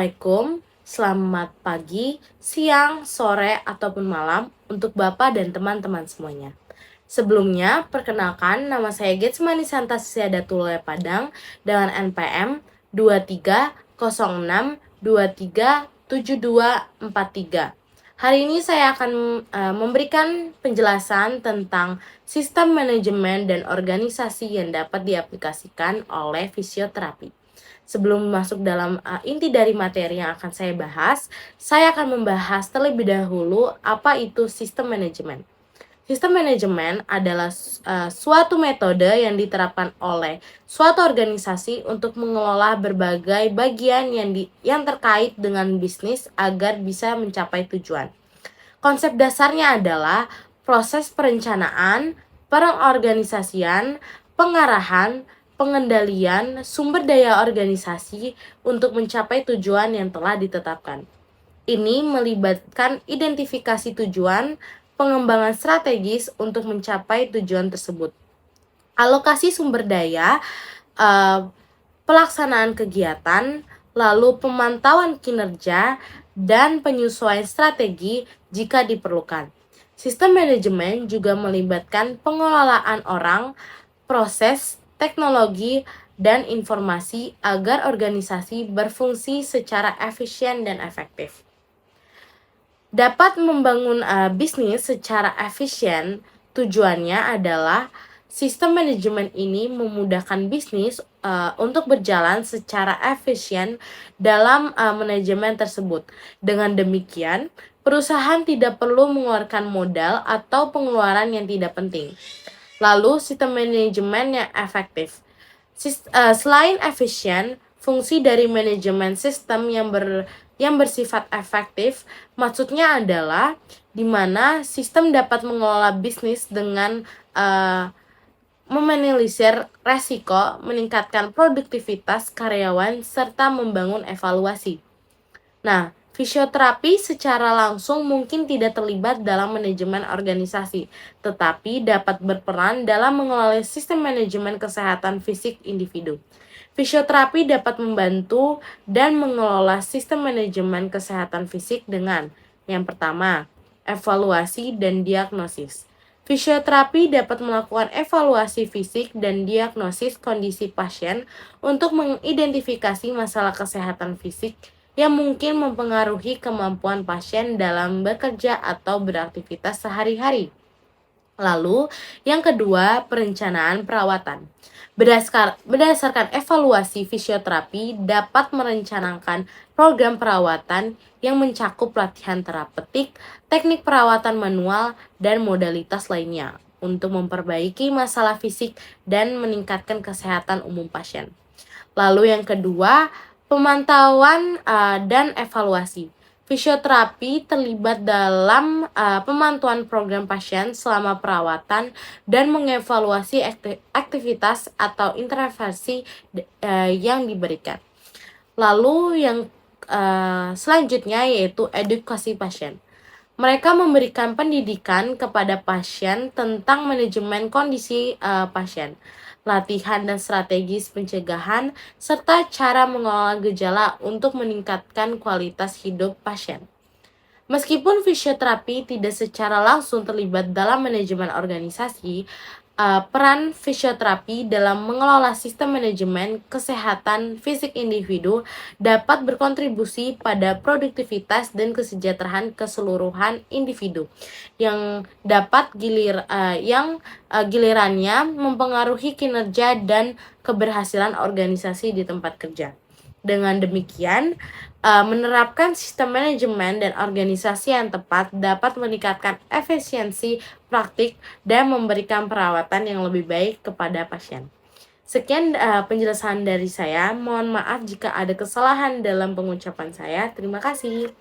Assalamualaikum, selamat pagi, siang, sore, ataupun malam untuk Bapak dan teman-teman semuanya. Sebelumnya, perkenalkan nama saya Getsmani Santasya Datulya Padang dengan NPM 2306237243. Hari ini saya akan memberikan penjelasan tentang sistem manajemen dan organisasi yang dapat diaplikasikan oleh fisioterapi. Sebelum masuk dalam inti dari materi yang akan saya bahas, saya akan membahas terlebih dahulu apa itu sistem manajemen. Sistem manajemen adalah suatu metode yang diterapkan oleh suatu organisasi untuk mengelola berbagai bagian yang terkait dengan bisnis agar bisa mencapai tujuan. Konsep dasarnya adalah proses perencanaan, pengorganisasian, pengarahan, pengendalian sumber daya organisasi untuk mencapai tujuan yang telah ditetapkan. Ini melibatkan identifikasi tujuan, pengembangan strategis untuk mencapai tujuan tersebut, alokasi sumber daya, pelaksanaan kegiatan, lalu pemantauan kinerja, dan penyesuaian strategi jika diperlukan. Sistem manajemen juga melibatkan pengelolaan orang, proses, teknologi, dan informasi agar organisasi berfungsi secara efisien dan efektif. Dapat membangun bisnis secara efisien, tujuannya adalah sistem manajemen ini memudahkan bisnis untuk berjalan secara efisien dalam manajemen tersebut. Dengan demikian, perusahaan tidak perlu mengeluarkan modal atau pengeluaran yang tidak penting. Lalu, sistem manajemen yang efektif. Selain efisien, fungsi dari manajemen sistem yang bersifat efektif maksudnya adalah di mana sistem dapat mengelola bisnis dengan meminimalisir resiko, meningkatkan produktivitas karyawan, serta membangun evaluasi. Nah, fisioterapi secara langsung mungkin tidak terlibat dalam manajemen organisasi, tetapi dapat berperan dalam mengelola sistem manajemen kesehatan fisik individu. Fisioterapi dapat membantu dan mengelola sistem manajemen kesehatan fisik dengan yang pertama, evaluasi dan diagnosis. Fisioterapi dapat melakukan evaluasi fisik dan diagnosis kondisi pasien untuk mengidentifikasi masalah kesehatan fisik yang mungkin mempengaruhi kemampuan pasien dalam bekerja atau beraktivitas sehari-hari. Lalu, yang kedua, perencanaan perawatan. Berdasarkan evaluasi, fisioterapi dapat merencanakan program perawatan yang mencakup latihan terapeutik, teknik perawatan manual, dan modalitas lainnya untuk memperbaiki masalah fisik dan meningkatkan kesehatan umum pasien. Lalu yang kedua, pemantauan dan evaluasi. Fisioterapi terlibat dalam pemantauan program pasien selama perawatan dan mengevaluasi aktivitas atau intervensi yang diberikan. Lalu yang selanjutnya yaitu edukasi pasien. Mereka memberikan pendidikan kepada pasien tentang manajemen kondisi pasien, latihan dan strategis pencegahan, serta cara mengelola gejala untuk meningkatkan kualitas hidup pasien. Meskipun fisioterapi tidak secara langsung terlibat dalam manajemen organisasi, peran fisioterapi dalam mengelola sistem manajemen kesehatan fisik individu dapat berkontribusi pada produktivitas dan kesejahteraan keseluruhan individu yang gilirannya mempengaruhi kinerja dan keberhasilan organisasi di tempat kerja. Dengan demikian, menerapkan sistem manajemen dan organisasi yang tepat dapat meningkatkan efisiensi praktik dan memberikan perawatan yang lebih baik kepada pasien. Sekian penjelasan dari saya. Mohon maaf jika ada kesalahan dalam pengucapan saya. Terima kasih.